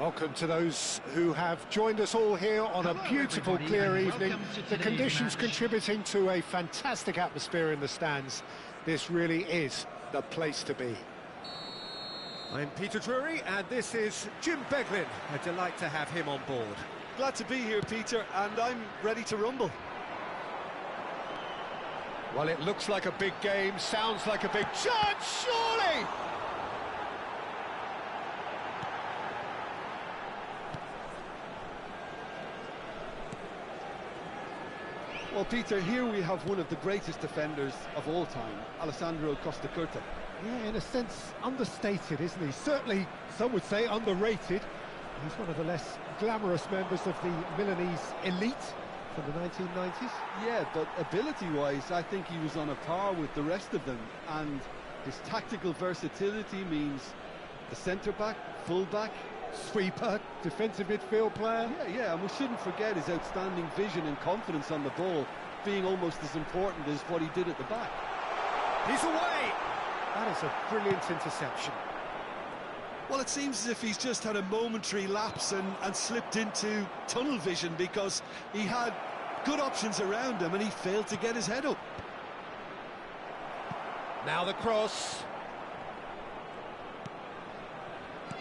Welcome to those who have joined us all here on a beautiful, clear evening. The conditions contributing to a fantastic atmosphere in the stands. This really is the place to be. I'm Peter Drury, and this is Jim Beglin. A delight to have him on board. Glad to be here, Peter, and I'm ready to rumble. Well, it looks like a big game, sounds like a big chance, surely! Well, Peter, here we have one of the greatest defenders of all time, Alessandro Costa Curta. Yeah, in a sense, understated, isn't he? Certainly, some would say underrated. He's one of the less glamorous members of the Milanese elite from the 1990s. Yeah, but ability-wise, I think he was on a par with the rest of them. And his tactical versatility means the centre-back, full-back, Sweeper, defensive midfield player. Yeah, and we shouldn't forget his outstanding vision and confidence on the ball, being almost as important as what he did at the back. He's away! That is a brilliant interception. Well, it seems as if he's just had a momentary lapse and slipped into tunnel vision, because he had good options around him and he failed to get his head up. Now the cross.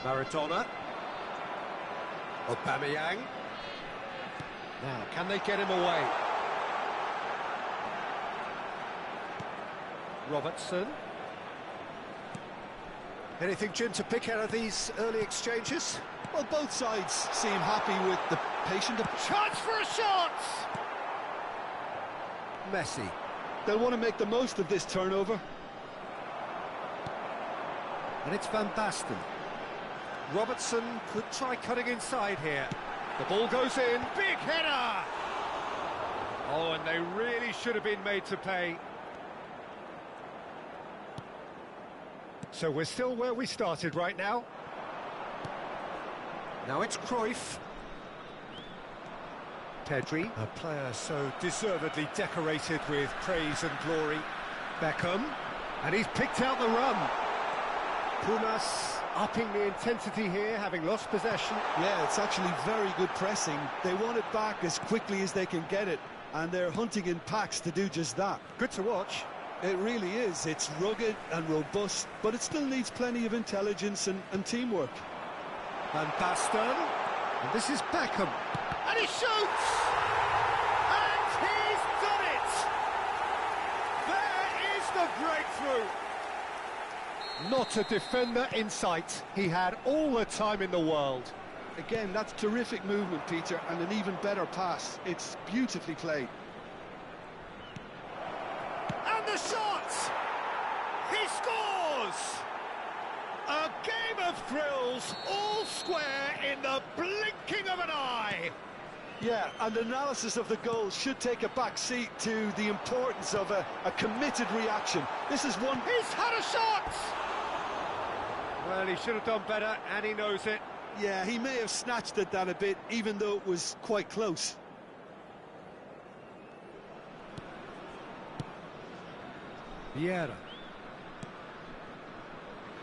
Maradona. Aubameyang. Now, can they get him away? Robertson. Anything, Jim, to pick out of these early exchanges? Well, both sides seem happy with the patient... Chance for a shot! Messi. They'll want to make the most of this turnover. And it's Van Basten. Robertson could try cutting inside here. The ball goes in, big header! Oh, and they really should have been made to pay. So we're still where we started right now. Now it's Cruyff. Pedri, a player so deservedly decorated with praise and glory. Beckham, and he's picked out the run. Pumas upping the intensity here, having lost possession. Yeah, it's actually very good pressing. They want it back as quickly as they can get it, and they're hunting in packs to do just that. Good to watch. It really is. It's rugged and robust, but it still needs plenty of intelligence and teamwork. Van Basten, and this is Beckham. And he shoots! And he's done it! There is the breakthrough! Not a defender in sight. He had all the time in the world. Again, that's terrific movement, Peter, and an even better pass. It's beautifully played. And the shot! He scores! A game of thrills, all square in the blinking of an eye. Yeah, and analysis of the goal should take a back seat to the importance of a committed reaction. This is one... He's had a shot! Well, he should have done better, and he knows it. Yeah, he may have snatched at that a bit, even though it was quite close. Vieira.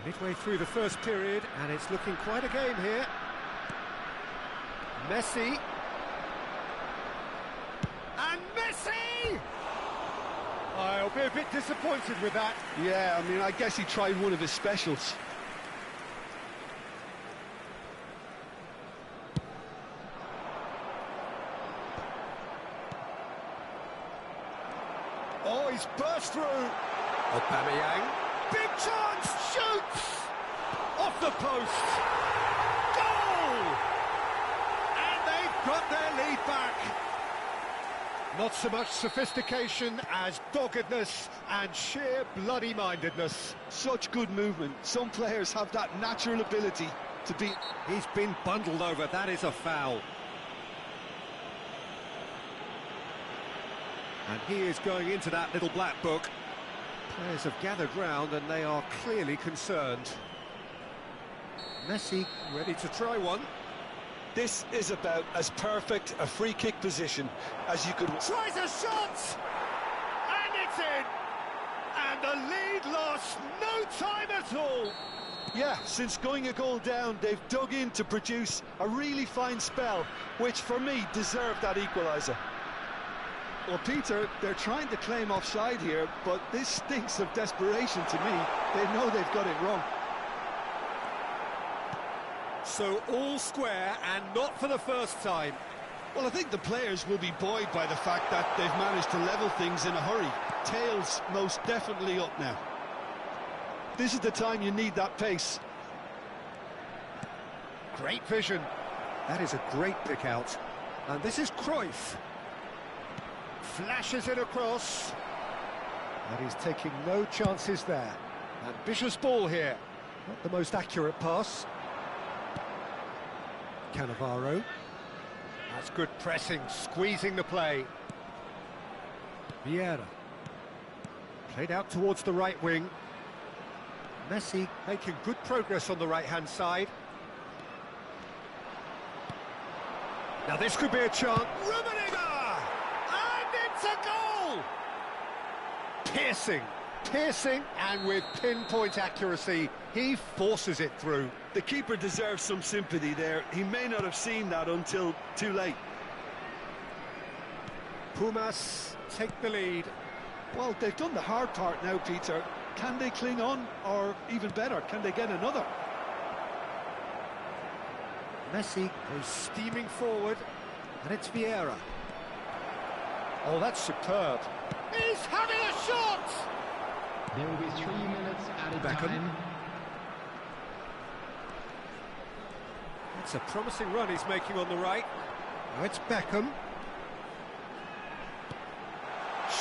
Midway through the first period, and it's looking quite a game here. Messi. And Messi! I'll be a bit disappointed with that. Yeah, I mean, I guess he tried one of his specials. Oh, he's burst through. Aubameyang. Big chance, shoots! Off the post. Goal! And they've got their lead back. Not so much sophistication as doggedness and sheer bloody-mindedness. Such good movement. Some players have that natural ability to beat... He's been bundled over. That is a foul. And he is going into that little black book. Players have gathered round and they are clearly concerned. Messi ready to try one. This is about as perfect a free kick position as you could... Tries a shot! And it's in! And the lead lost no time at all! Yeah, since going a goal down, they've dug in to produce a really fine spell, which for me deserved that equaliser. Well, Peter, they're trying to claim offside here, but this stinks of desperation to me. They know they've got it wrong. So all square, and not for the first time. Well, I think the players will be buoyed by the fact that they've managed to level things in a hurry. Tails most definitely up now. This is the time you need that pace. Great vision. That is a great pick out. And this is Cruyff. Flashes it across. And he's taking no chances there. Ambitious ball here. Not the most accurate pass. Cannavaro. That's good pressing, squeezing the play. Vieira. Played out towards the right wing. Messi making good progress on the right-hand side. Now this could be a chance. Rummenigge! And it's a goal! Piercing, and with pinpoint accuracy, he forces it through. The keeper deserves some sympathy there. He may not have seen that until too late. Pumas take the lead. Well, they've done the hard part now, Peter. Can they cling on, or even better, can they get another? Messi goes steaming forward, and it's Vieira. Oh, that's superb. He's having a shot! There will be 3 minutes added Beckham. time. It's a promising run he's making on the right. Now it's Beckham.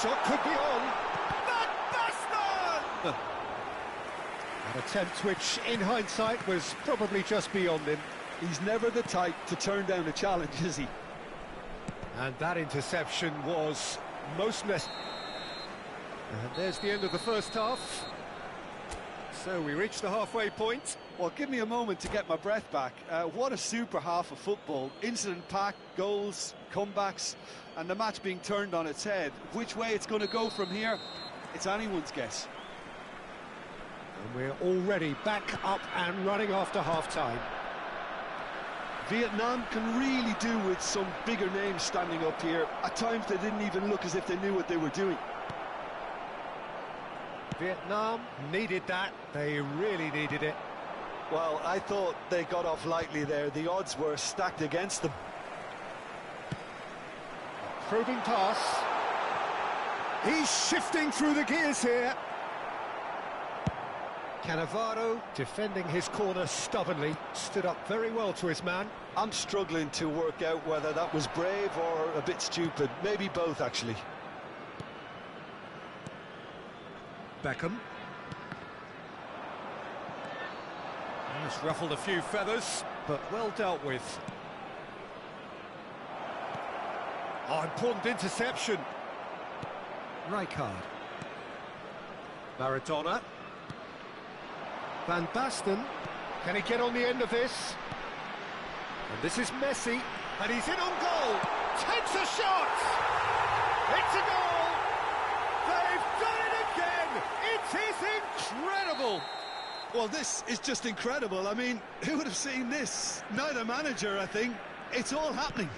Shot could be on. Van Basten! An attempt which, in hindsight, was probably just beyond him. He's never the type to turn down a challenge, is he? And that interception was most necessary. And there's the end of the first half. So we reach the halfway point. Well, give me a moment to get my breath back. What a super half of football. Incident-packed, goals, comebacks, and the match being turned on its head. Which way it's going to go from here, it's anyone's guess. And we're already back up and running after half-time. Vietnam can really do with some bigger names standing up here. At times they didn't even look as if they knew what they were doing. Vietnam needed that. They really needed it. Well, I thought they got off lightly there. The odds were stacked against them. Probing pass. He's shifting through the gears here. Cannavaro defending his corner stubbornly. Stood up very well to his man. I'm struggling to work out whether that was brave or a bit stupid. Maybe both, actually. Beckham. He's ruffled a few feathers, but well dealt with. Oh, important interception. Rijkaard. Maradona. Van Basten. Can he get on the end of this? And this is Messi, and he's in on goal. Takes a shot. It's a goal. They've done it again. It is incredible. Well, this is just incredible. I mean, who would have seen this? Neither manager, I think. It's all happening.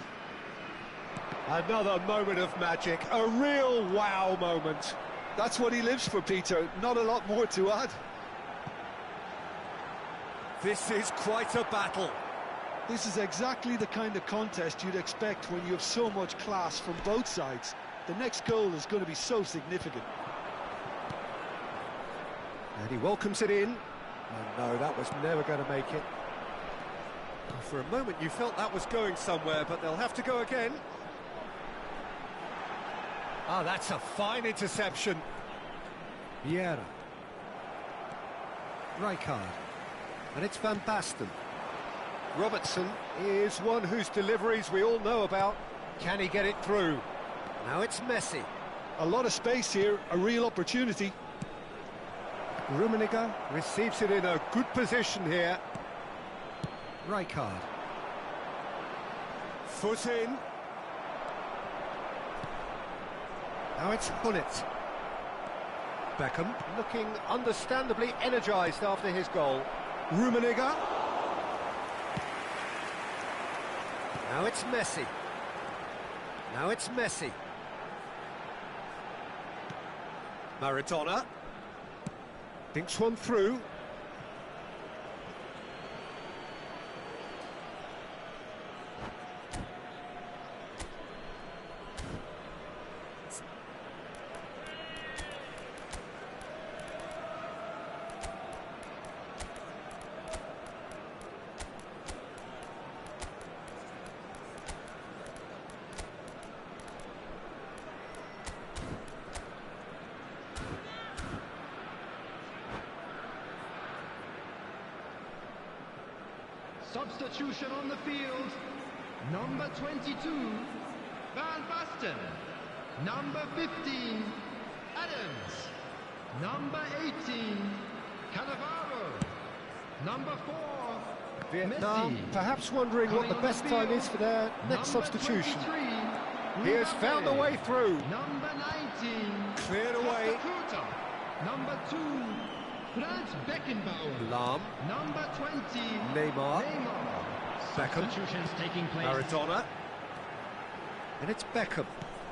Another moment of magic, a real wow moment. That's what he lives for, Peter. Not a lot more to add. This is quite a battle. This is exactly the kind of contest you'd expect when you have so much class from both sides. The next goal is going to be so significant. And he welcomes it in. And no, that was never going to make it. For a moment you felt that was going somewhere, but they'll have to go again. Ah, that's a fine interception. Vieira. Rijkaard. And it's Van Basten. Robertson is one whose deliveries we all know about. Can he get it through? Now it's Messi. A lot of space here, a real opportunity. Rummenigge receives it in a good position here. Rijkaard. Foot in. Now it's Gullit. Beckham looking understandably energised after his goal. Rummenigge. Now it's Messi. Now it's Messi. Maradona. Thinks one through. Substitution on the field. Number 22, Van Basten. Number 15, Adams. Number 18, Cannavaro. Number 4, Vietnam Messi. perhaps wondering what the best time is for their next substitution. He has found a way through. Number 19, Cleared away. Costa. Number 2, Franz Beckenbauer. Lahm. Number 20, Neymar. Beckham. Substitutions taking place. Maradona. And it's Beckham.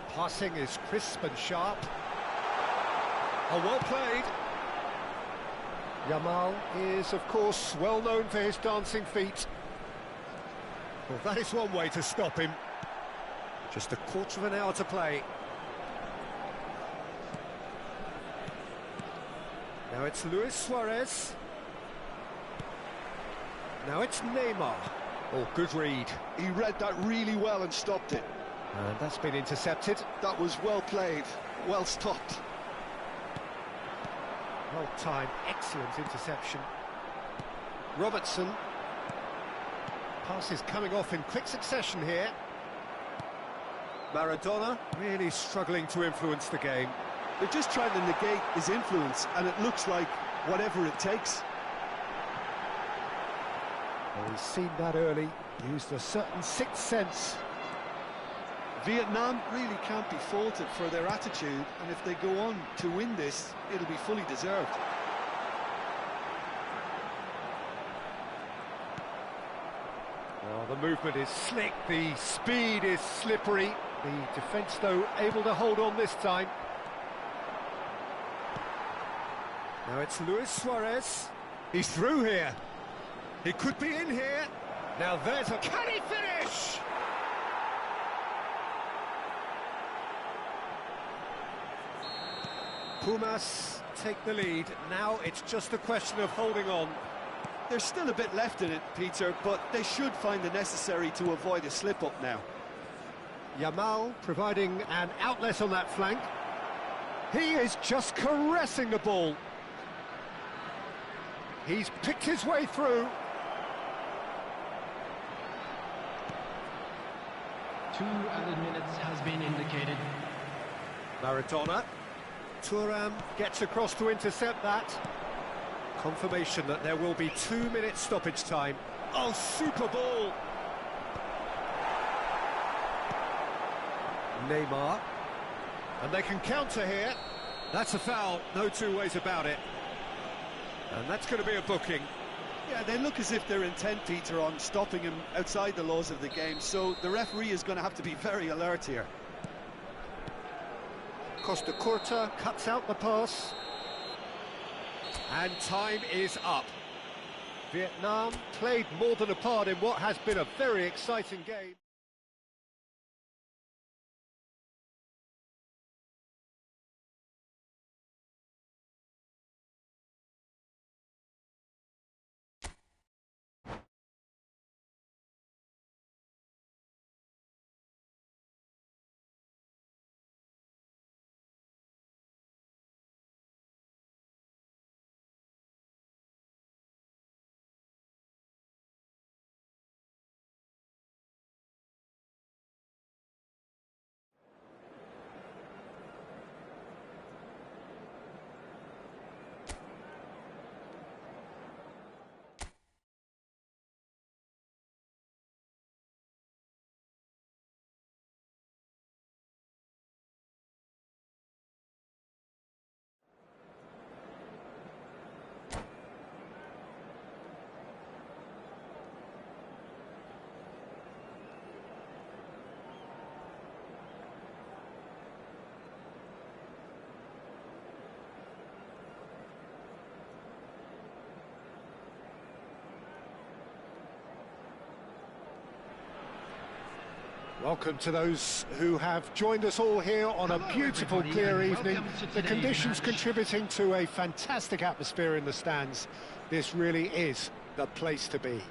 Passing is crisp and sharp. Oh, well played. Yamal is, of course, well known for his dancing feet. Well, that is one way to stop him. Just a quarter of an hour to play. Now it's Luis Suarez. Now it's Neymar. Oh, good read. He read that really well and stopped it. And that's been intercepted. That was well played, well stopped. Well timed, excellent interception. Robertson. Pass is coming off in quick succession here. Maradona really struggling to influence the game. They're just trying to negate his influence, and it looks like whatever it takes. Well, he's seen that early, used a certain sixth sense. Vietnam really can't be faulted for their attitude, and if they go on to win this, it'll be fully deserved. Well, the movement is slick, the speed is slippery. The defence, though, able to hold on this time. Now it's Luis Suarez. He's through here. He could be in here. Now there's a... Can he finish? Pumas take the lead. Now it's just a question of holding on. There's still a bit left in it, Peter, but they should find the necessary to avoid a slip-up now. Yamal providing an outlet on that flank. He is just caressing the ball. He's picked his way through. 2 added minutes has been indicated. Maradona. Thuram gets across to intercept that. Confirmation that there will be 2 minutes stoppage time. Oh, super ball! Neymar. And they can counter here. That's a foul, no two ways about it. And that's going to be a booking. Yeah, they look as if they're intent, Peter, on stopping him outside the laws of the game, so the referee is going to have to be very alert here. Costa Curta cuts out the pass. And time is up. Vietnam played more than a part in what has been a very exciting game. Welcome to those who have joined us all here on a beautiful, clear evening. The conditions contributing to a fantastic atmosphere in the stands. This really is the place to be.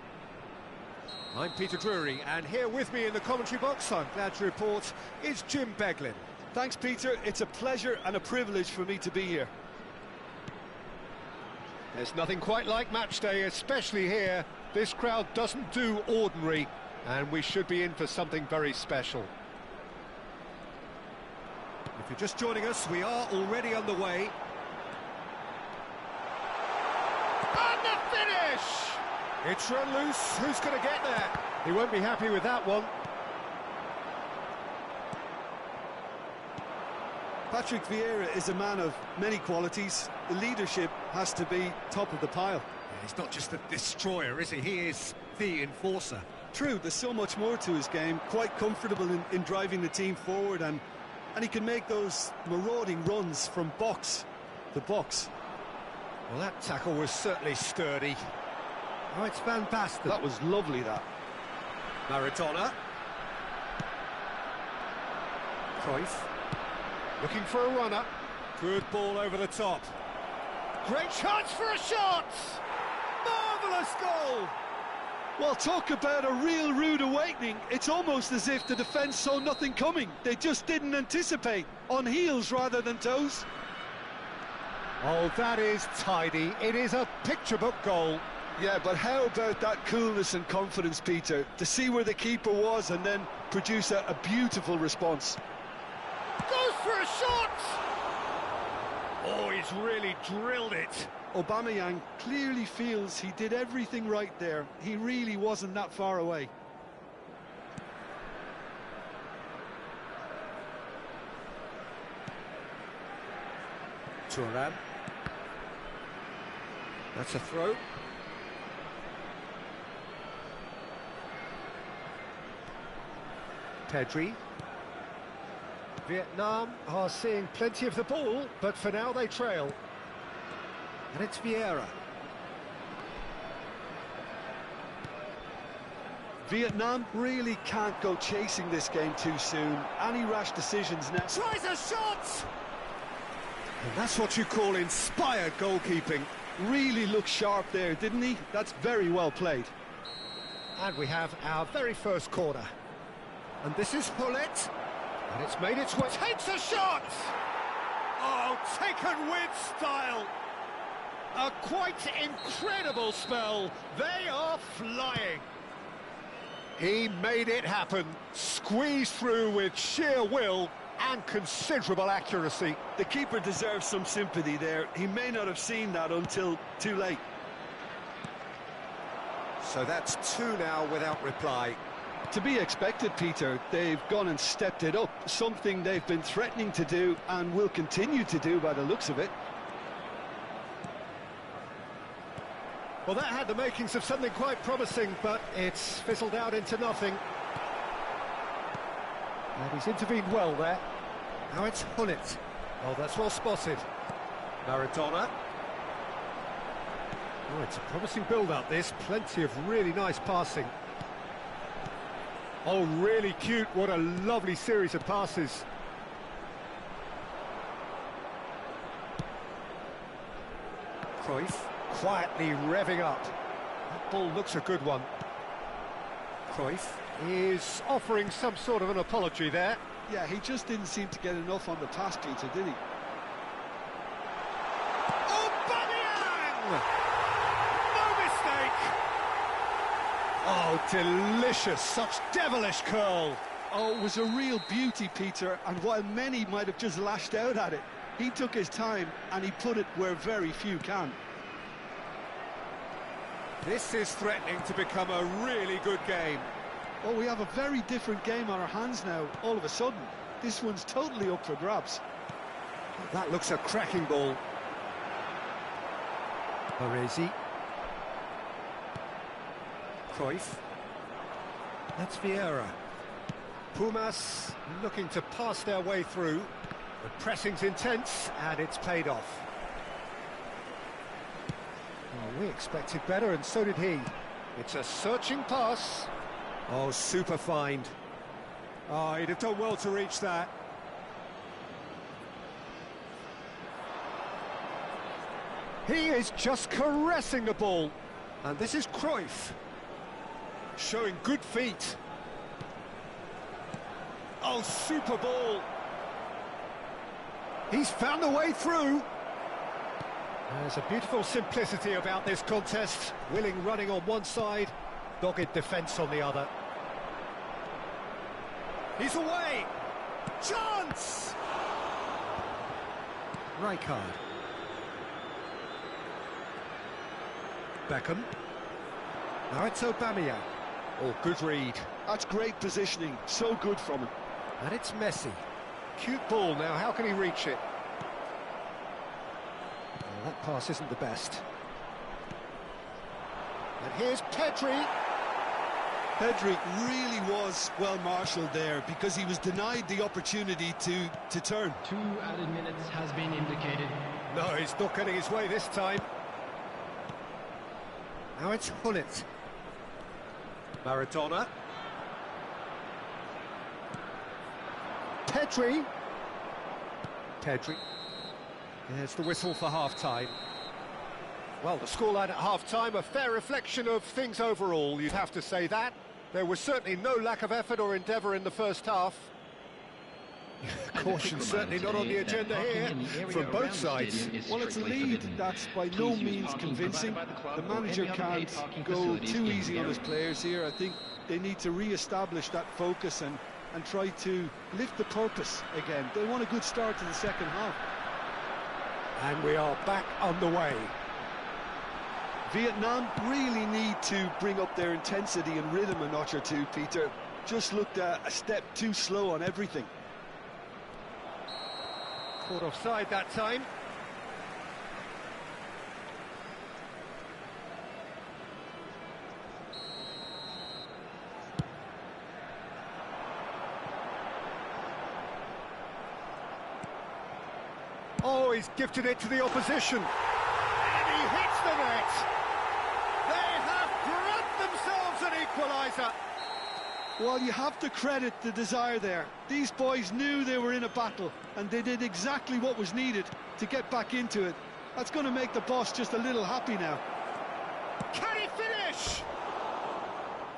I'm Peter Drury, and here with me in the commentary box, I'm glad to report, is Jim Beglin. Thanks, Peter. It's a pleasure and a privilege for me to be here. There's nothing quite like match day, especially here. This crowd doesn't do ordinary, and we should be in for something very special. If you're just joining us, we are already underway. And the finish! It's run loose. Who's going to get there? He won't be happy with that one. Patrick Vieira is a man of many qualities. The leadership has to be top of the pile. Yeah, he's not just a destroyer, is he? He is the enforcer. True, there's so much more to his game. Quite comfortable in driving the team forward, and he can make those marauding runs from box to box. Well, that tackle was certainly sturdy. Oh, it's fantastic. That was lovely, that. Maradona. Cruyff. Looking for a runner. Good ball over the top. Great chance for a shot! Marvellous goal! Well, talk about a real rude awakening. It's almost as if the defence saw nothing coming. They just didn't anticipate. On heels rather than toes. Oh, that is tidy. It is a picture-book goal. Yeah, but how about that coolness and confidence, Peter? To see where the keeper was and then produce a beautiful response. Goes for a shot! Oh, he's really drilled it. Aubameyang clearly feels he did everything right there. He really wasn't that far away. Thuram. That's a throw. Pedri. Vietnam are seeing plenty of the ball, but for now they trail. And it's Vieira. Vietnam really can't go chasing this game too soon. Any rash decisions now. Tries a shot! And that's what you call inspired goalkeeping. Really looked sharp there, didn't he? That's very well played. And we have our very first corner. And this is Hullet. And it's made its way. Takes a shot! Oh, taken with style! A quite incredible spell. They are flying. He made it happen. Squeezed through with sheer will and considerable accuracy. The keeper deserves some sympathy there. He may not have seen that until too late. So that's two now without reply. To be expected, Peter. They've gone and stepped it up, something they've been threatening to do and will continue to do by the looks of it. Well, that had the makings of something quite promising, but it's fizzled out into nothing. And he's intervened well there. Now it's Hullet. Oh, that's well spotted. Maradona. Oh, it's a promising build-up, this. Plenty of really nice passing. Oh, really cute. What a lovely series of passes. Cruyff. Quietly revving up. That ball looks a good one. Cruyff. Is offering some sort of an apology there. Yeah, he just didn't seem to get enough on the pass, Peter, did he? Aubameyang! No mistake! Oh, delicious. Such devilish curl. Oh, it was a real beauty, Peter, and while many might have just lashed out at it, he took his time and he put it where very few can. This is threatening to become a really good game. Oh, we have a very different game on our hands now, all of a sudden. This one's totally up for grabs. That looks a cracking ball. Baresi. Cruyff. That's Vieira. Pumas looking to pass their way through. The pressing's intense, and it's paid off. Well, we expected better, and so did he. It's a searching pass. Oh, super find. Oh, he'd have done well to reach that. He is just caressing the ball. And this is Cruyff. Showing good feet. Oh, super ball. He's found a way through. There's a beautiful simplicity about this contest. Willing running on one side, dogged defence on the other. He's away. Chance! Rijkaard. Beckham. Now it's Aubameyang. Oh, good read. That's great positioning, so good from him. And it's Messi. Cute ball now, how can he reach it? Well, that pass isn't the best. And here's Pedri. Pedri really was well marshalled there because he was denied the opportunity to turn. 2 added minutes has been indicated. No, he's not getting his way this time. Now it's Hullet. Maradona. Pedri. There's the whistle for half-time. Well, the scoreline at half-time, a fair reflection of things overall, you'd have to say that. There was certainly no lack of effort or endeavour in the first half. Caution certainly not on the agenda here, from both sides. Well, it's a lead that's by no means convincing. The manager can't go too easy on his players here. I think they need to re-establish that focus and try to lift the purpose again. They want a good start to the second half. And we are back underway. Vietnam really need to bring up their intensity and rhythm a notch or two, Peter. Just looked a step too slow on everything. Caught offside that time. Oh, he's gifted it to the opposition. And he hits the net. They have grabbed themselves an equaliser. Well, you have to credit the desire there. These boys knew they were in a battle, and they did exactly what was needed to get back into it. That's going to make the boss just a little happy now. Can he finish?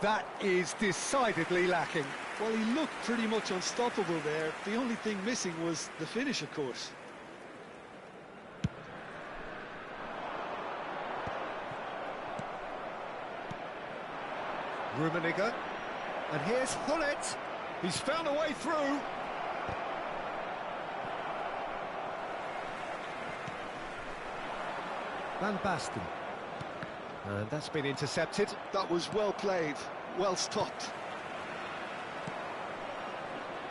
That is decidedly lacking. Well, he looked pretty much unstoppable there. The only thing missing was the finish, of course. Rummenigge. And here's Hullet. He's found a way through. Van Basten. And that's been intercepted. That was well played, well stopped.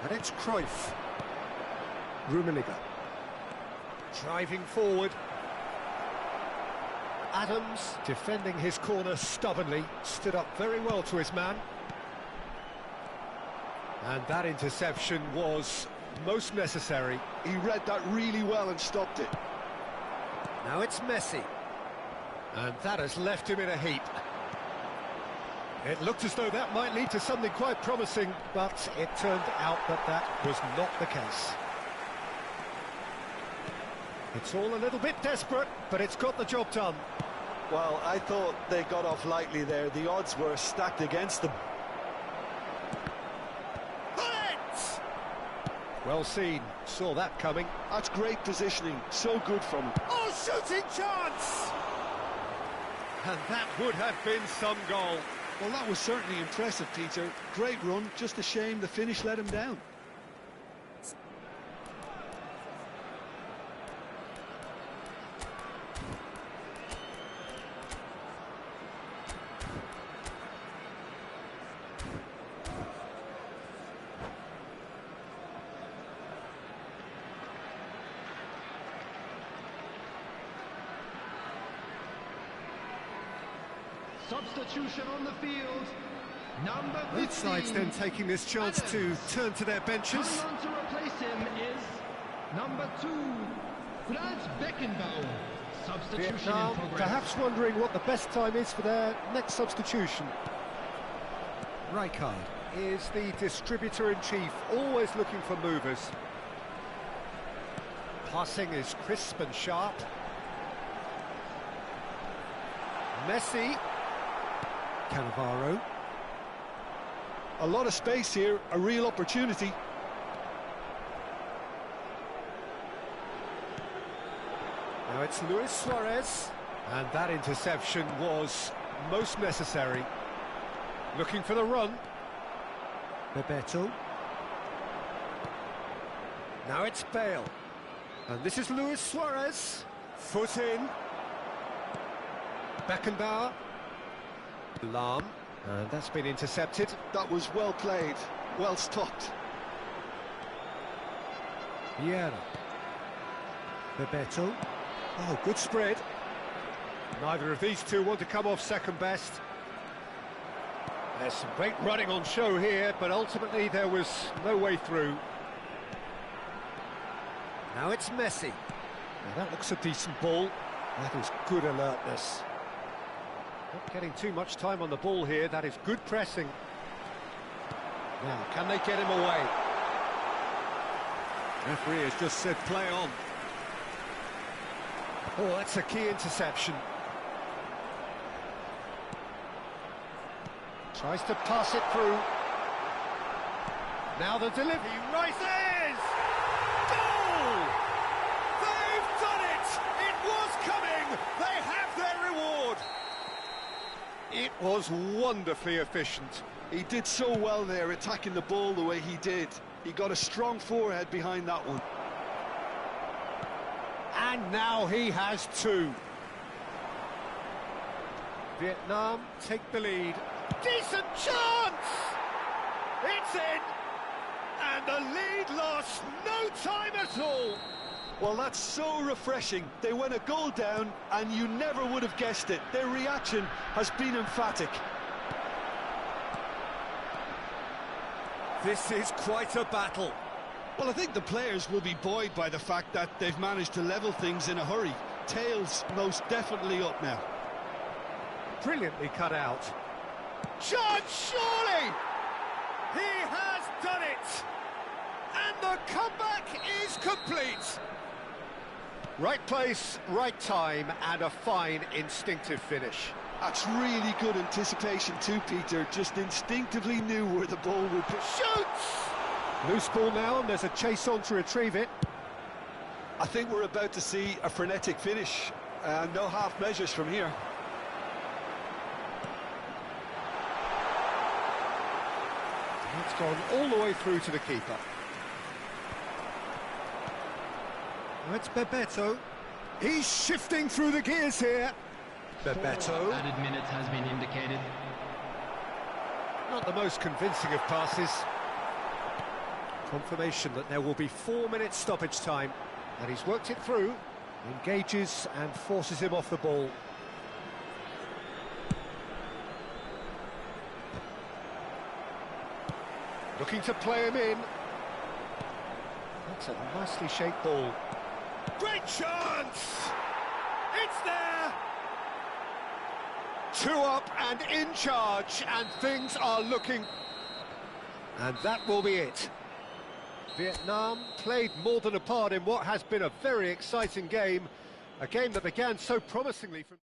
And it's Cruyff. Rummenigge. Driving forward. Adams, defending his corner stubbornly, stood up very well to his man. And that interception was most necessary. He read that really well and stopped it. Now it's Messi. And that has left him in a heap. It looked as though that might lead to something quite promising, but it turned out that that was not the case. It's all a little bit desperate, but it's got the job done. Well, I thought they got off lightly there. The odds were stacked against them. Well seen, saw that coming. That's great positioning, so good from him. Oh, shooting chance! And that would have been some goal. Well, that was certainly impressive, Peter. Great run, just a shame the finish let him down. Substitution on the field. Number 15. Both sides then taking this chance to turn to their benches. Coming on to replace him is number 2, Franz Beckenbauer. Substitution Vietnam in progress. perhaps wondering what the best time is for their next substitution. Rijkaard. is the distributor-in-chief, always looking for movers. Passing is crisp and sharp. Messi. Cannavaro. A lot of space here, a real opportunity. Now it's Luis Suarez. And that interception was most necessary. Looking for the run. Bebeto. Now it's Bale. And this is Luis Suarez. Foot in. Beckenbauer. Lahm. And that's been intercepted. That was well played, well stopped. Vieira. Bebeto. Oh, good spread. Neither of these two want to come off second best. There's some great running on show here, but ultimately there was no way through. Now it's Messi. Now that looks a decent ball. That is good alertness. Not getting too much time on the ball here. That is good pressing. Now, can they get him away? Referee has just said play on. Oh, that's a key interception. Tries to pass it through. Now the delivery rises! Goal! They've done it! It was coming! They have their reward! It was wonderfully efficient. He did so well there, attacking the ball the way he did. He got a strong forehead behind that one. And now he has two. Vietnam take the lead. Decent chance! It's in! And the lead lost no time at all. Well, that's so refreshing. They went a goal down, and you never would have guessed it. Their reaction has been emphatic. This is quite a battle. Well, I think the players will be buoyed by the fact that they've managed to level things in a hurry. Tails most definitely up now. Brilliantly cut out. Chance, surely! He has done it! And the comeback is complete! Right place, right time, and a fine instinctive finish. That's really good anticipation too, Peter. Just instinctively knew where the ball would be. Shoots! Loose ball now, and there's a chase on to retrieve it. I think we're about to see a frenetic finish. No half measures from here. It's gone all the way through to the keeper. Now it's Bebeto. He's shifting through the gears here. Bebeto. Added minutes has been indicated. Not the most convincing of passes. Confirmation that there will be 4 minutes stoppage time. And he's worked it through. Engages and forces him off the ball. Looking to play him in. That's a nicely shaped ball. Great chance! It's there! 2 up and in charge, and things are looking... And that will be it. Vietnam played more than a part in what has been a very exciting game. A game that began so promisingly from...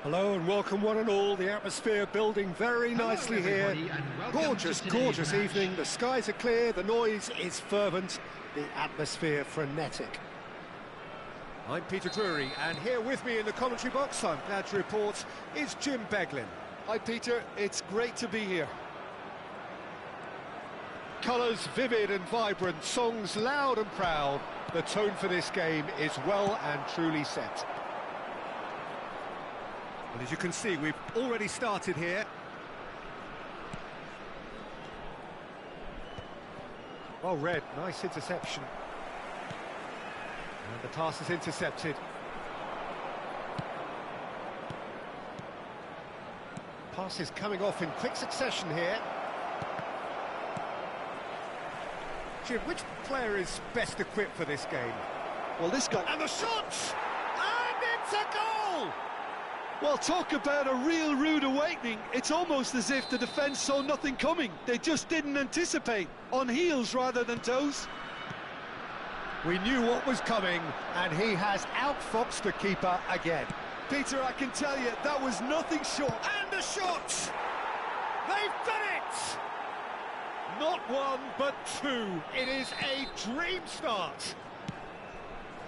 Hello and welcome one and all. The atmosphere building very nicely here. Gorgeous, gorgeous evening. The skies are clear, the noise is fervent, the atmosphere frenetic. I'm Peter Drury, and here with me in the commentary box, I'm glad to report, is Jim Beglin. Hi Peter, it's great to be here. Colours vivid and vibrant, songs loud and proud. The tone for this game is well and truly set. Well, as you can see, we've already started here. Well read, nice interception. And the pass is intercepted. Pass is coming off in quick succession here. Jim, which player is best equipped for this game? Well, this guy... And the shots! And it's a goal! Well, talk about a real rude awakening. It's almost as if the defence saw nothing coming. They just didn't anticipate. On heels rather than toes. We knew what was coming, and he has outfoxed the keeper again. Peter, I can tell you, that was nothing short. And the shots! They've done it! Not one, but two. It is a dream start.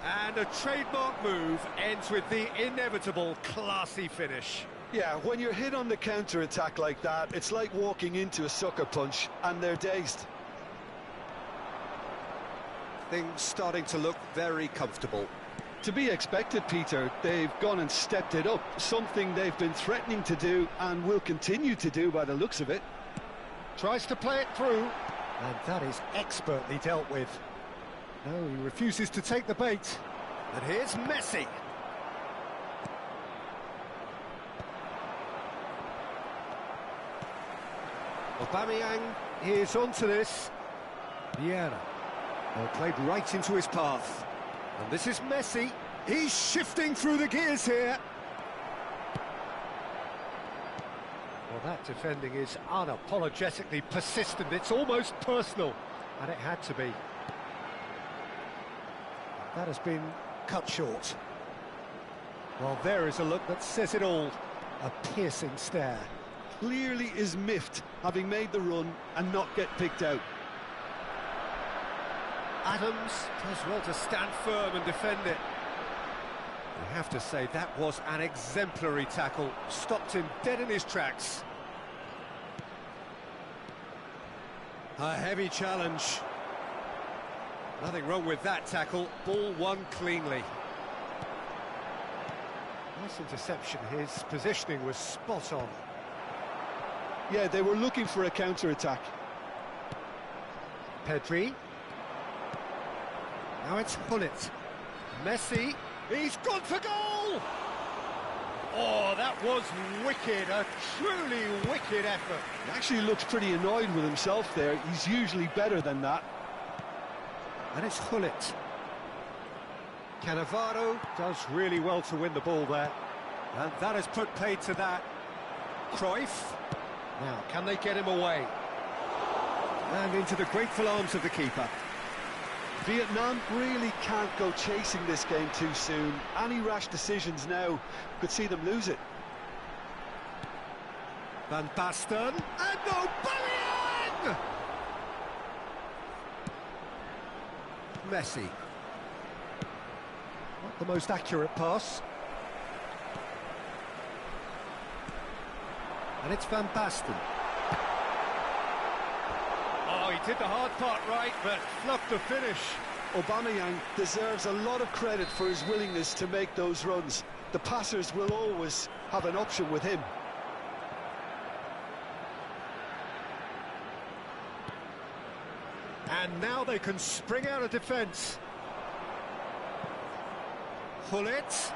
And a trademark move ends with the inevitable classy finish. Yeah, when you're hit on the counter-attack like that, it's like walking into a sucker punch, and they're dazed. Things starting to look very comfortable. To be expected, Peter. They've gone and stepped it up, something they've been threatening to do and will continue to do by the looks of it. Tries to play it through, and that is expertly dealt with. No, he refuses to take the bait. And here's Messi. Aubameyang is onto this. Vieira. Well, played right into his path. And this is Messi. He's shifting through the gears here. Well, that defending is unapologetically persistent. It's almost personal. And it had to be. That has been cut short. Well, there is a look that says it all. A piercing stare. Clearly is miffed, having made the run and not get picked out. Adams does well to stand firm and defend it. I have to say, that was an exemplary tackle. Stopped him dead in his tracks. A heavy challenge. Nothing wrong with that tackle. Ball won cleanly. Nice interception. His positioning was spot on. Yeah, they were looking for a counter-attack. Pedri. Now it's Hullet. Messi. He's gone for goal! Oh, that was wicked. A truly wicked effort. He actually looks pretty annoyed with himself there. He's usually better than that. And it's Hullet. Cannavaro does really well to win the ball there. And that has put paid to that. Cruyff. Now, can they get him away? And into the grateful arms of the keeper. Vietnam really can't go chasing this game too soon. Any rash decisions now could see them lose it. Van Basten. And Aubameyang! Messi. Not the most accurate pass. And it's Van Basten. Oh, he did the hard part right, but fluffed the finish. Aubameyang deserves a lot of credit for his willingness to make those runs. The passers will always have an option with him. And now they can spring out of defence. Hullet.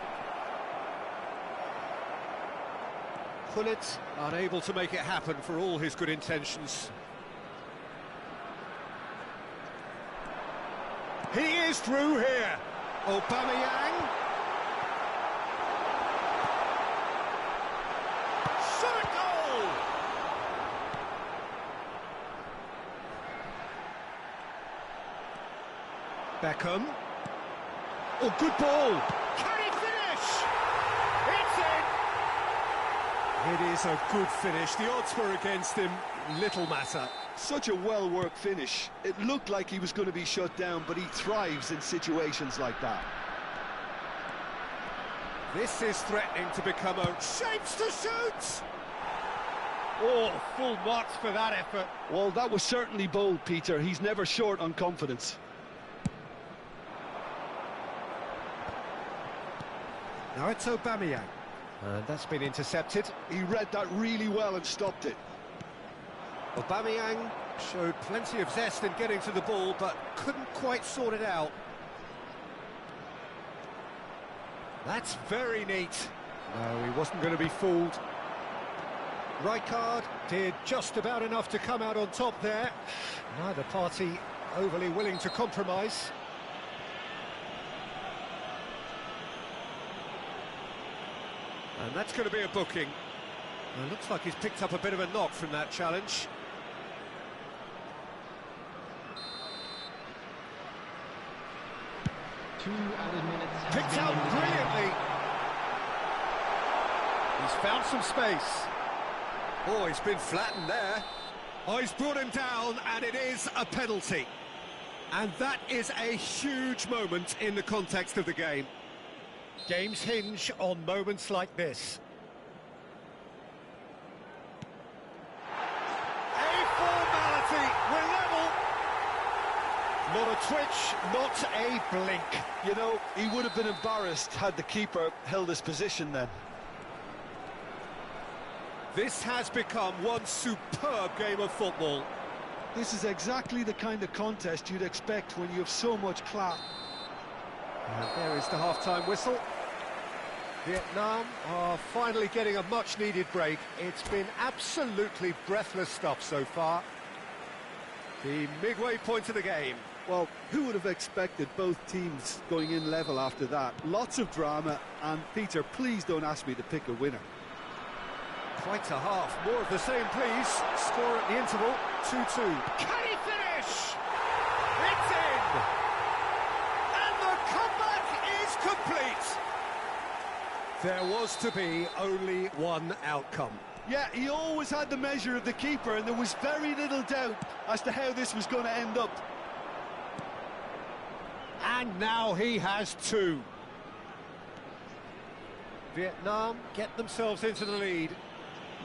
Hullet unable to make it happen for all his good intentions. He is through here. Aubameyang. Shot a goal! Beckham. Oh, good ball. Can he finish? It's in. It is a good finish. The odds were against him. Little matter. Such a well-worked finish. It looked like he was going to be shut down, but he thrives in situations like that. This is threatening to become a shapes to shoot. Oh, full marks for that effort. Well, that was certainly bold, Peter. He's never short on confidence. Now it's Aubameyang. And that's been intercepted. He read that really well and stopped it. Aubameyang showed plenty of zest in getting to the ball, but couldn't quite sort it out. That's very neat. No, he wasn't going to be fooled. Rijkaard did just about enough to come out on top there. Neither party overly willing to compromise. And that's going to be a booking. It looks like he's picked up a bit of a knock from that challenge. Picked out brilliantly. He's found some space. Oh, he's been flattened there. Oh, he's brought him down, and it is a penalty. And that is a huge moment in the context of the game. Games hinge on moments like this. A formality, we're level. Not a twitch, not a blink. You know, he would have been embarrassed had the keeper held his position then. This has become one superb game of football. This is exactly the kind of contest you'd expect when you have so much class. And there is the half-time whistle. Vietnam are finally getting a much-needed break. It's been absolutely breathless stuff so far. The midway point of the game. Well, who would have expected both teams going in level after that? Lots of drama, and Peter, please don't ask me to pick a winner. Quite a half. More of the same, please. Score at the interval, 2-2. Can he finish? It's in! And the comeback is complete! There was to be only one outcome. Yeah, he always had the measure of the keeper, and there was very little doubt as to how this was going to end up. And now he has two. Vietnam get themselves into the lead.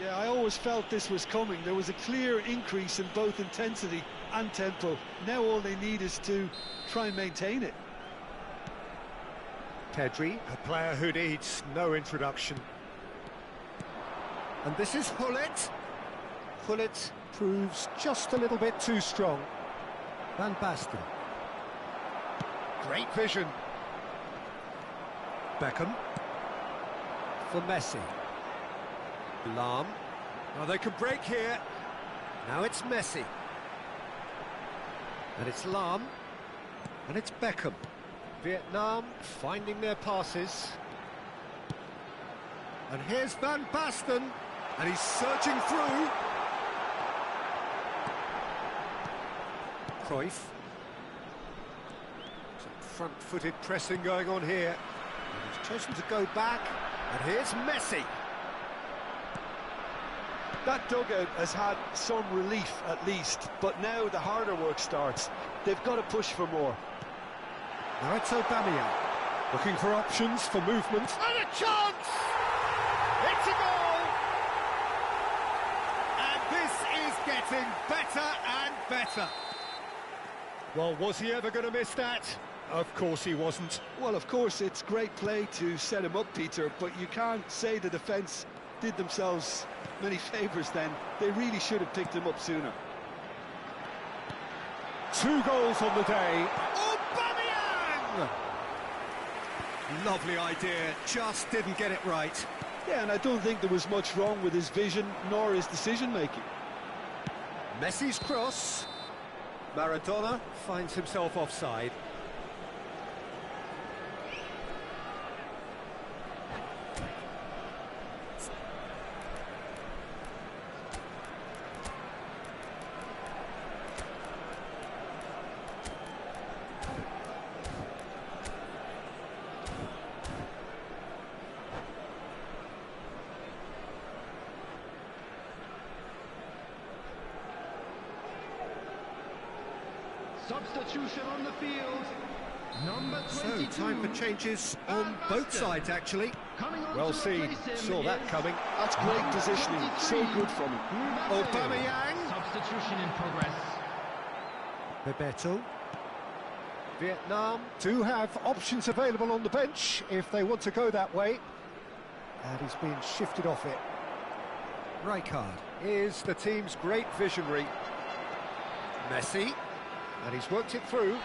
Yeah, I always felt this was coming. There was a clear increase in both intensity and tempo. Now all they need is to try and maintain it. Pedri, a player who needs no introduction. And this is Gullit. Gullit proves just a little bit too strong. Van Basten. Great vision. Beckham. For Messi. Lahm. Now they can break here. Now it's Messi. And it's Lahm. And it's Beckham. Vietnam finding their passes. And here's Van Basten. And he's surging through. Cruyff. Some front-footed pressing going on here. And he's chosen to go back. And here's Messi. That dugout has had some relief at least, but now the harder work starts. They've got to push for more. Now it's Aubameyang, looking for options for movement. And a chance! It's a goal! And this is getting better and better. Well, was he ever going to miss that? Of course he wasn't. Well, of course, it's great play to set him up, Peter, but you can't say the defence did themselves many favours then. They really should have picked him up sooner. 2 goals on the day. Aubameyang! Lovely idea, just didn't get it right. Yeah, and I don't think there was much wrong with his vision nor his decision-making. Messi's cross. Maradona finds himself offside. Substitution on the field. Number 22. So, time for changes on both sides, actually. Well seen, saw that coming. That's great positioning, so good from him. Aubameyang. Substitution in progress. Bebeto. Vietnam do have options available on the bench if they want to go that way. And he's been shifted off it. Rijkaard is the team's great visionary. Messi, and he's worked it through.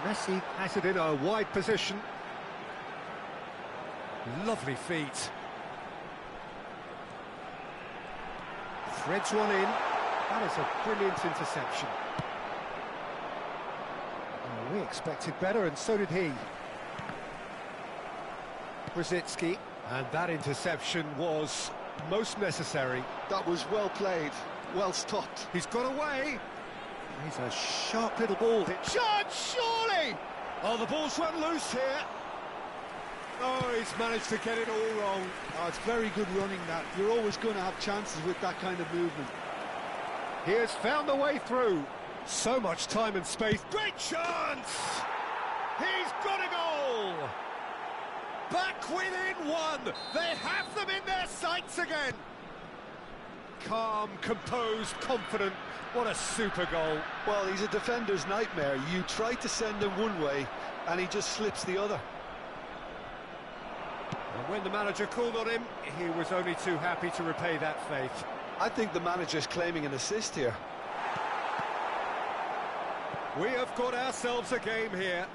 Messi has it in a wide position. Lovely feet. Threads one in. That is a brilliant interception. Oh, we expected better, and so did he. Brzezinski, and that interception was most necessary. That was well played, well stopped. He's got away. He's a sharp little ball. Chance, surely! Oh, the ball's run loose here. Oh, he's managed to get it all wrong. Oh, it's very good running, that. You're always going to have chances with that kind of movement. He has found the way through. So much time and space. Great chance! He's got a goal! Back within one. They have them in their sights again. Calm, composed, confident. What a super goal. Well, he's a defender's nightmare. You try to send him one way, and he just slips the other. And when the manager called on him, he was only too happy to repay that faith. I think the manager's claiming an assist here. We have got ourselves a game here.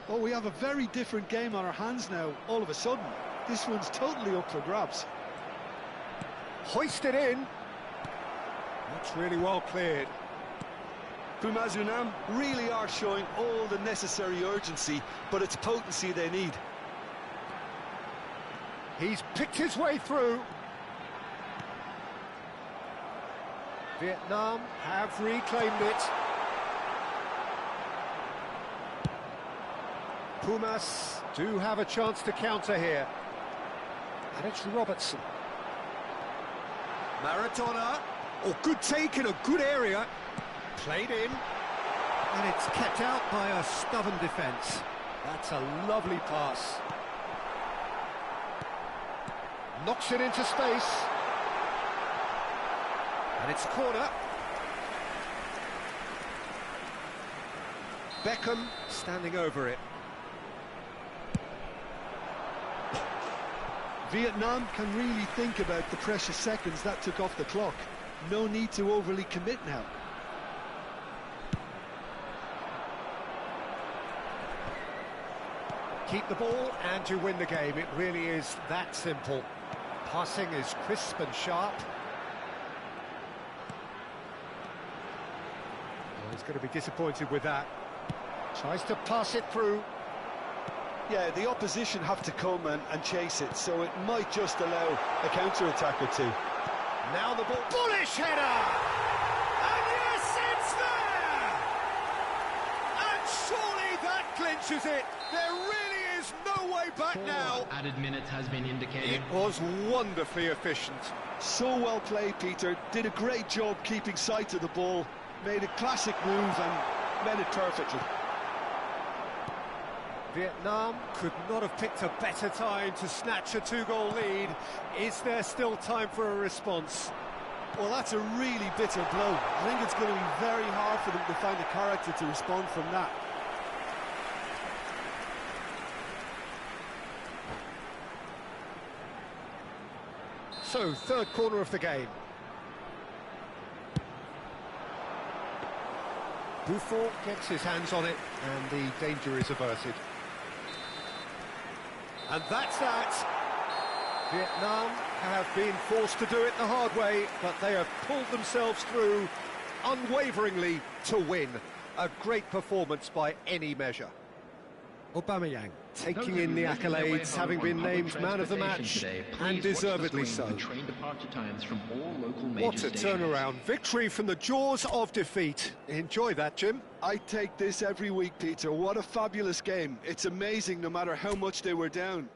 Oh, we have a very different game on our hands now, all of a sudden. This one's totally up for grabs. Hoisted in. That's really well cleared. Pumas Unam really are showing all the necessary urgency, but it's potency they need. He's picked his way through. Vietnam have reclaimed it. Pumas do have a chance to counter here. And it's Robertson. Maradona. Oh, good take in a good area. Played in. And it's kept out by a stubborn defence. That's a lovely pass. Knocks it into space. And it's corner. Beckham standing over it. Vietnam can really think about the precious seconds that took off the clock. No need to overly commit now. Keep the ball and you win the game. It really is that simple. Passing is crisp and sharp. Oh, he's going to be disappointed with that. Tries to pass it through. Yeah, the opposition have to come and chase it, so it might just allow a counter-attack or two. Now the ball. Bullish header! And yes, it's there! And surely that clinches it. There really is no way back now. Added minutes has been indicated. It was wonderfully efficient. So well played, Peter. Did a great job keeping sight of the ball. Made a classic move and made it perfectly. Vietnam could not have picked a better time to snatch a two-goal lead. Is there still time for a response? Well, that's a really bitter blow. I think it's going to be very hard for them to find a character to respond from that. So, third corner of the game. Buffon gets his hands on it, and the danger is averted. And that's that. Vietnam have been forced to do it the hard way, but they have pulled themselves through unwaveringly to win. A great performance by any measure. Aubameyang taking in the accolades, having been named man of the match, and deservedly so. What a turnaround. Victory from the jaws of defeat. Enjoy that, Jim. I take this every week, Peter. What a fabulous game. It's amazing no matter how much they were down.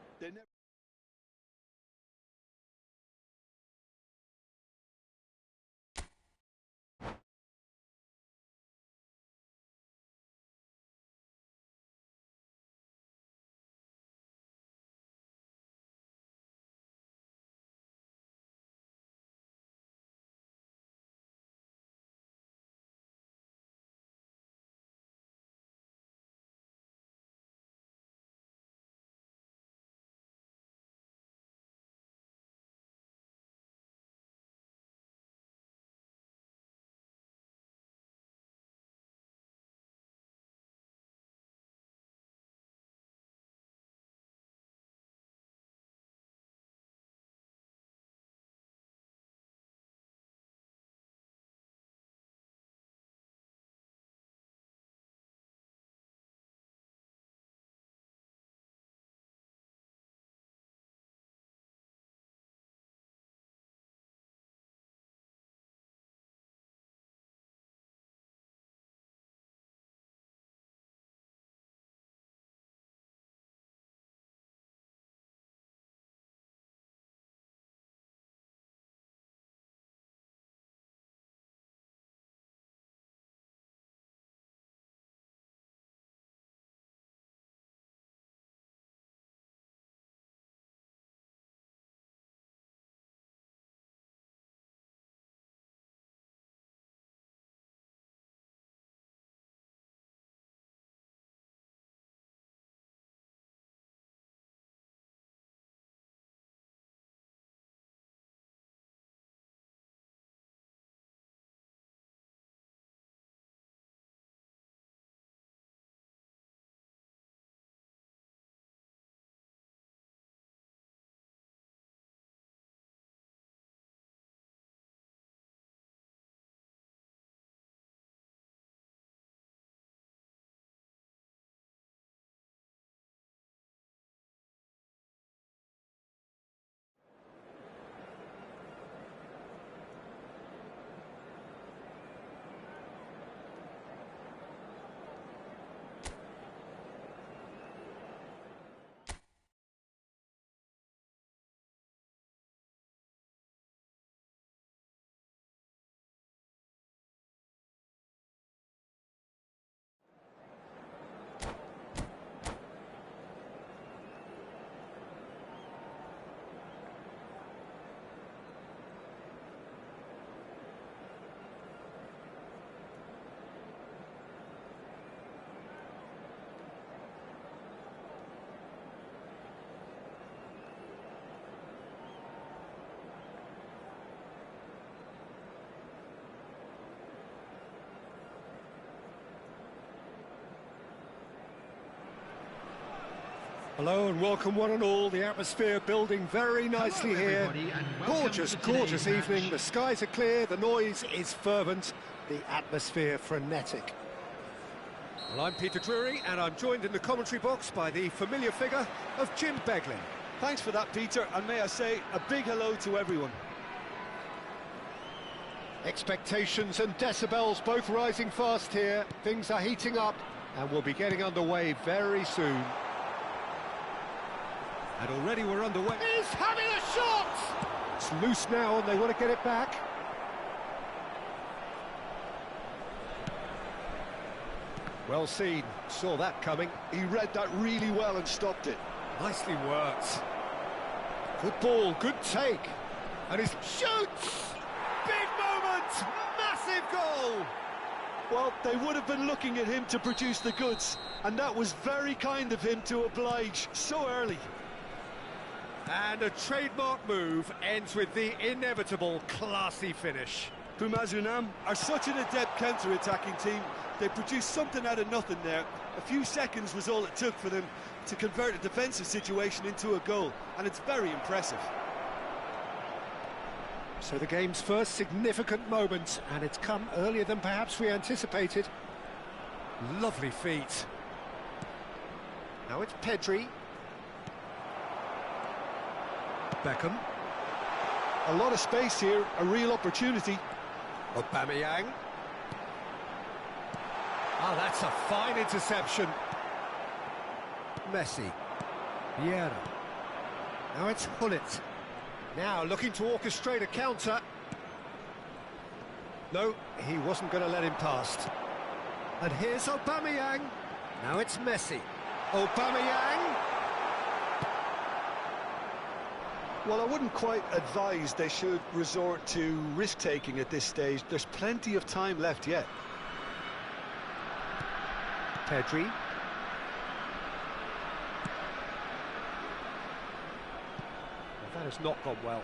Hello and welcome one and all. The atmosphere building very nicely here. Gorgeous, gorgeous evening. The skies are clear, the noise is fervent, the atmosphere frenetic. Well, I'm Peter Drury and I'm joined in the commentary box by the familiar figure of Jim Beglin. Thanks for that, Peter, and may I say a big hello to everyone. Expectations and decibels both rising fast here. Things are heating up and we'll be getting underway very soon. And already we're underway. He's having a shot! It's loose now and they want to get it back. Well seen, saw that coming. He read that really well and stopped it. Nicely worked. Good ball, good take. And he shoots! Big moment! Massive goal! Well, they would have been looking at him to produce the goods, and that was very kind of him to oblige so early. And a trademark move ends with the inevitable classy finish. Pumas Unam are such an adept counter-attacking team. They produced something out of nothing there. A few seconds was all it took for them to convert a defensive situation into a goal, and it's very impressive. So the game's first significant moment, and it's come earlier than perhaps we anticipated. Lovely feet. Now it's Pedri. Beckham. A lot of space here, a real opportunity. Aubameyang. Oh, that's a fine interception. Messi. Vieira. Now it's Hullet. Now looking to orchestrate a counter. No, he wasn't going to let him past. And here's Aubameyang. Now it's Messi. Aubameyang. Well, I wouldn't quite advise they should resort to risk-taking at this stage. There's plenty of time left yet. Pedri. That has not gone well.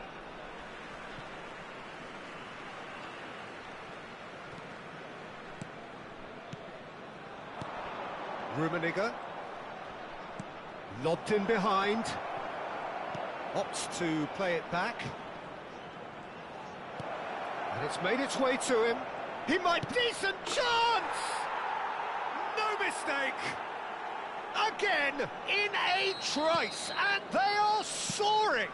Rummenigge. Lobbed in behind. Opts to play it back. And it's made its way to him. He might... Decent chance! No mistake! Again, in a trice, and they are soaring!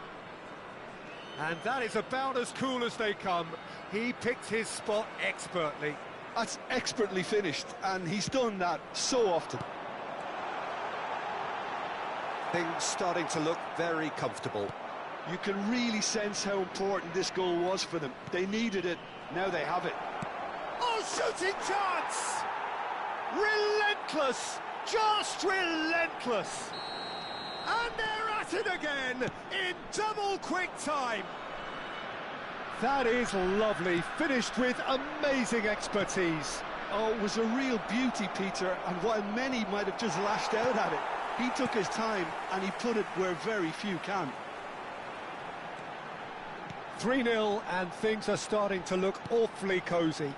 And that is about as cool as they come. He picked his spot expertly. That's expertly finished, and he's done that so often. Things starting to look very comfortable. You can really sense how important this goal was for them. They needed it, now they have it. Oh, shooting chance! Relentless, just relentless. And they're at it again in double quick time. That is lovely, finished with amazing expertise. Oh, it was a real beauty, Peter, and while many might have just lashed out at it, he took his time and he put it where very few can. 3-0 and things are starting to look awfully cosy.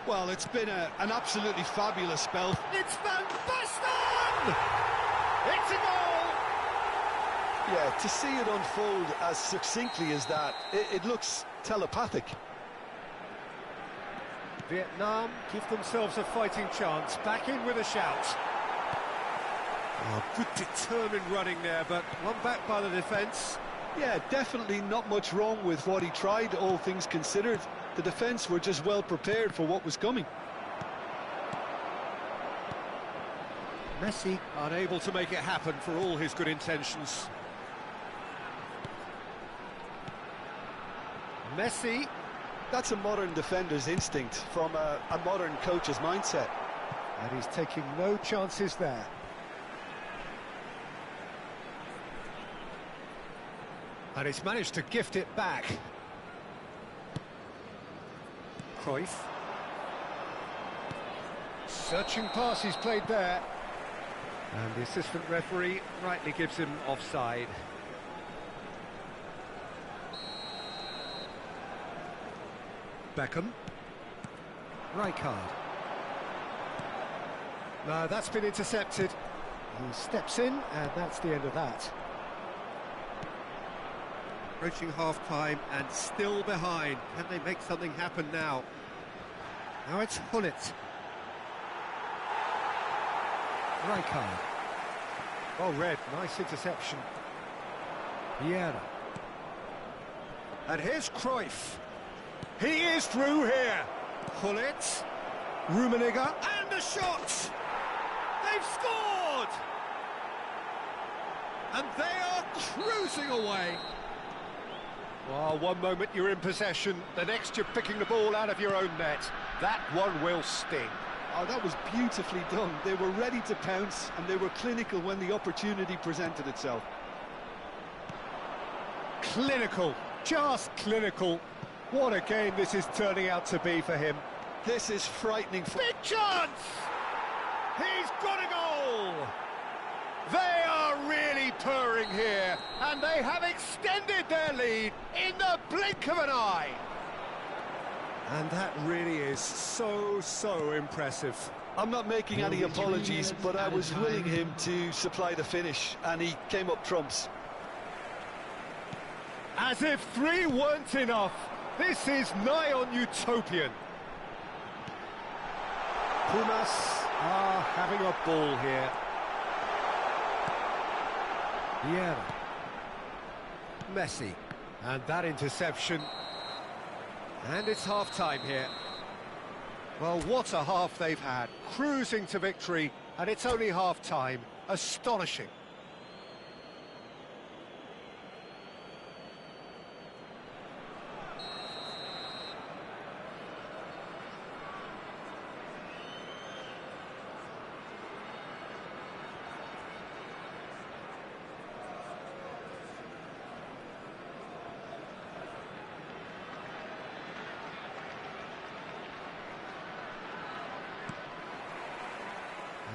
Well, it's been an absolutely fabulous spell. It's Van Basten! It's a goal! Yeah, to see it unfold as succinctly as that, it looks telepathic. Vietnam give themselves a fighting chance, back in with a shout. Oh, good determined running there, but one back by the defence. Yeah, definitely not much wrong with what he tried, all things considered. The defence were just well prepared for what was coming. Messi unable to make it happen for all his good intentions. Messi. That's a modern defender's instinct from a modern coach's mindset. And he's taking no chances there. And he's managed to gift it back. Cruyff. Searching pass he's played there. And the assistant referee rightly gives him offside. Beckham. Rijkaard. No, that's been intercepted. He steps in, and that's the end of that. Approaching half-time and still behind. Can they make something happen now? Now it's Hullet. Rijkaard. Well read, nice interception. Vieira. And here's Cruyff. He is through here. Hullet. Rummenigge. And the shot! They've scored! And they are cruising away. Well, one moment you're in possession, the next you're picking the ball out of your own net. That one will sting. Oh, that was beautifully done. They were ready to pounce, and they were clinical when the opportunity presented itself. Clinical, just clinical. What a game this is turning out to be for him. This is frightening. Big chance! He's got a goal! They are really purring here, and they have extended their lead in the blink of an eye. And that really is so impressive. I'm not making any apologies, but I was willing him to supply the finish, and he came up trumps. As if 3 weren't enough, this is nigh on utopian. Pumas are having a ball here. Vieira. Messi. And that interception. And it's half-time here. Well, what a half they've had. Cruising to victory, and it's only half-time. Astonishing.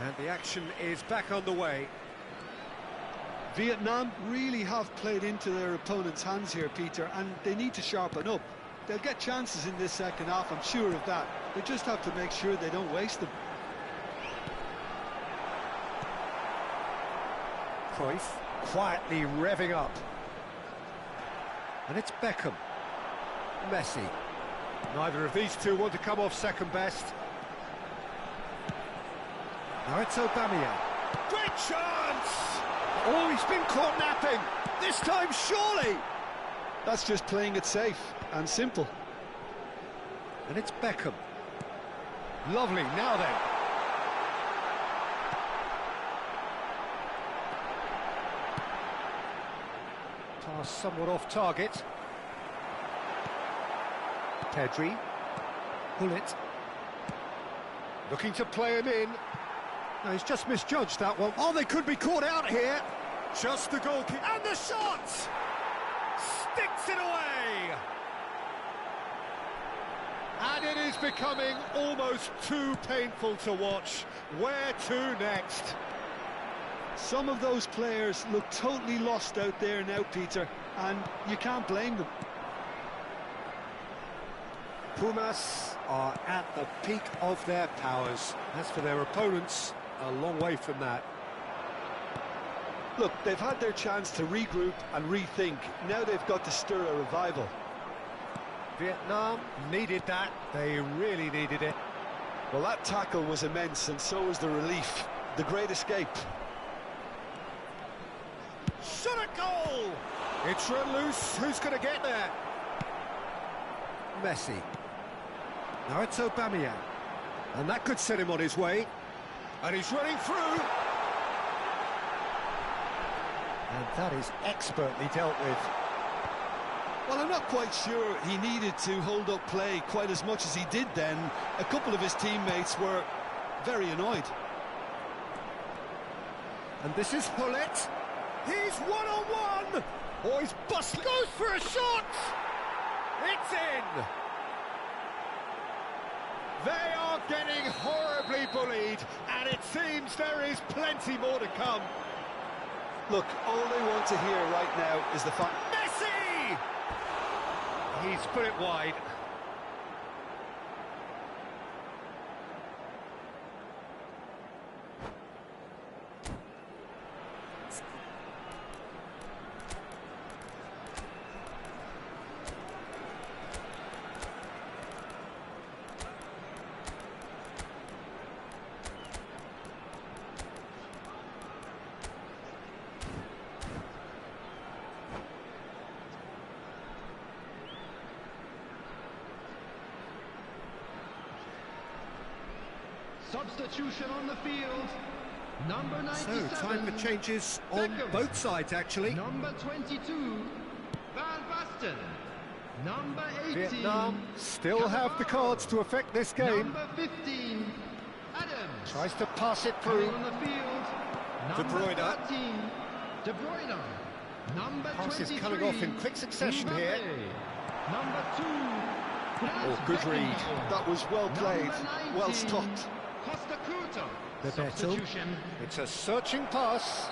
And the action is back on the way. Vietnam really have played into their opponent's hands here, Peter, and they need to sharpen up. They'll get chances in this second half, I'm sure of that. They just have to make sure they don't waste them. Cruyff quietly revving up. And it's Beckham. Messi. Neither of these two want to come off second best. Now it's Aubameyang. Great chance! Oh, he's been caught napping. This time, surely. That's just playing it safe and simple. And it's Beckham. Lovely, now then. Pass somewhat off target. Pedri. Hullet. Looking to play him in. No, he's just misjudged that one. Oh, they could be caught out here. Just the goalkeeper. And the shot! Sticks it away! And it is becoming almost too painful to watch. Where to next? Some of those players look totally lost out there now, Peter, and you can't blame them. Pumas are at the peak of their powers. As for their opponents, a long way from that. Look, they've had their chance to regroup and rethink. Now they've got to stir a revival. Vietnam needed that. They really needed it. Well, that tackle was immense, and so was the relief. The great escape. Shot a goal! It's run loose. Who's going to get there? Messi. Now it's Aubameyang. And that could set him on his way. And he's running through. And that is expertly dealt with. Well, I'm not quite sure he needed to hold up play quite as much as he did then. A couple of his teammates were very annoyed. And this is Hullet. He's one-on-one! Oh, he's bustling. Goes for a shot! It's in! They are getting horribly bullied, and it seems there is plenty more to come. Look, all they want to hear right now is the fact... Messi! He's put it wide. Substitution on the field. Number 97. So, time for changes on Beckham. both sides, actually. Number 22, Van Basten. Number 18, Vietnam still have the cards to affect this game. Number 15, Adams. Tries to pass it Coming through. on the field. De Number Bruyne. 13, De Bruyne. Number Passes 23, coming off in quick succession Mbappe. here. Number 2, Oh, good read. That was well played, well stopped. Costa Curta. Bebeto. Substitution. It's a searching pass.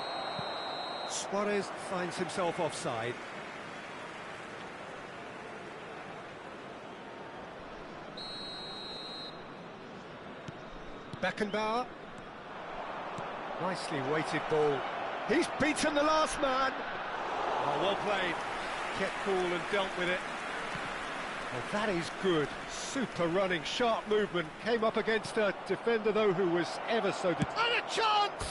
Suarez finds himself offside. Beckenbauer. Nicely weighted ball. He's beaten the last man. Oh, well played. Kept cool and dealt with it. Well, that is good. Super running, sharp movement. Came up against a defender, though, who was ever so... And a chance!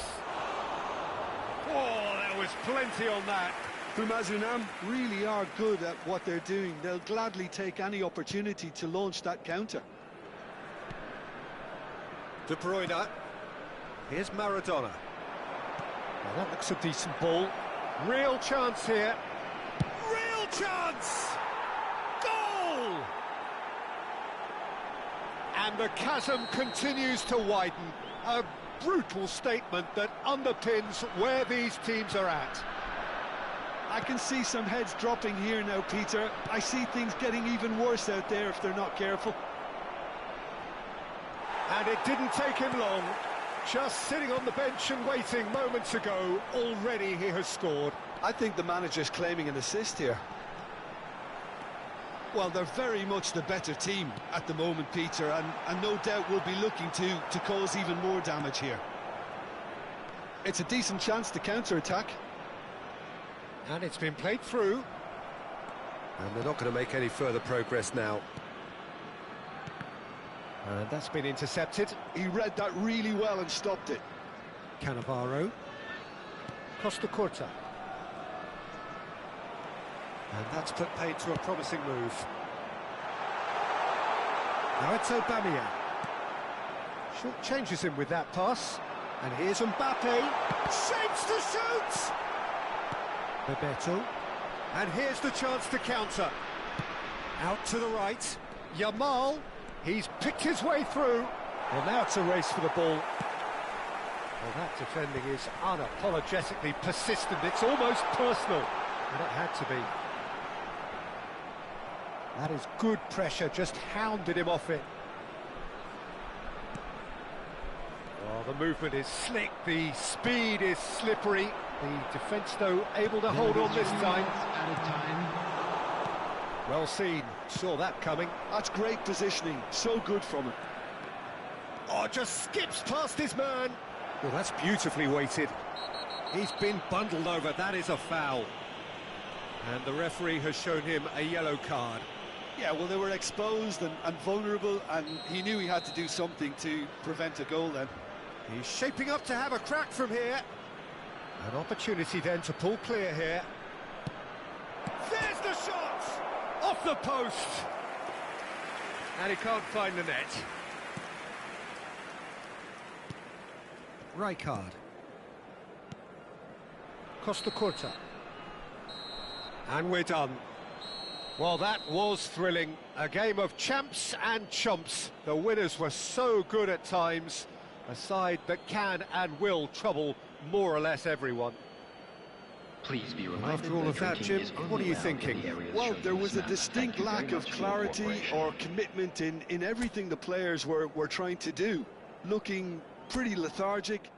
Oh, there was plenty on that. Bumazunam really are good at what they're doing. They'll gladly take any opportunity to launch that counter. De Bruyne. Here's Maradona. Well, that looks a decent ball. Real chance here. Real chance! Goal! And the chasm continues to widen. A brutal statement that underpins where these teams are at. I can see some heads dropping here now, Peter. I see things getting even worse out there if they're not careful. And it didn't take him long. Just sitting on the bench and waiting moments ago, already he has scored. I think the manager's claiming an assist here. Well, they're very much the better team at the moment, Peter, and no doubt will be looking to cause even more damage here. It's a decent chance to counter-attack. And it's been played through. And they're not going to make any further progress now. And that's been intercepted. He read that really well and stopped it. Cannavaro. Costa Curta. And that's put paid to a promising move. Now it's Aubameyang. Short changes him with that pass. And here's Mbappe. Shapes to shoot! Bebeto. And here's the chance to counter. Out to the right. Yamal, he's picked his way through. Well, now it's a race for the ball. Well, that defending is unapologetically persistent. It's almost personal. And it had to be. That is good pressure, just hounded him off it. Oh, the movement is slick, the speed is slippery. The defence, though, able to hold on this time. At a time. Well seen, saw that coming. That's great positioning, so good from him. Oh, just skips past his man. Well, that's beautifully weighted. He's been bundled over, that is a foul. And the referee has shown him a yellow card. Yeah, well, they were exposed and vulnerable, and he knew he had to do something to prevent a goal then. He's shaping up to have a crack from here. An opportunity then to pull clear here. There's the shot! Off the post! And he can't find the net. Rijkaard. Costa Curta. And we're done. Well, that was thrilling. A game of champs and chumps. The winners were so good at times. A side that can and will trouble more or less everyone. Please be reminded. After all of that, Jim, what are you thinking? Well, there was a distinct lack of clarity or commitment in everything the players were trying to do. Looking pretty lethargic,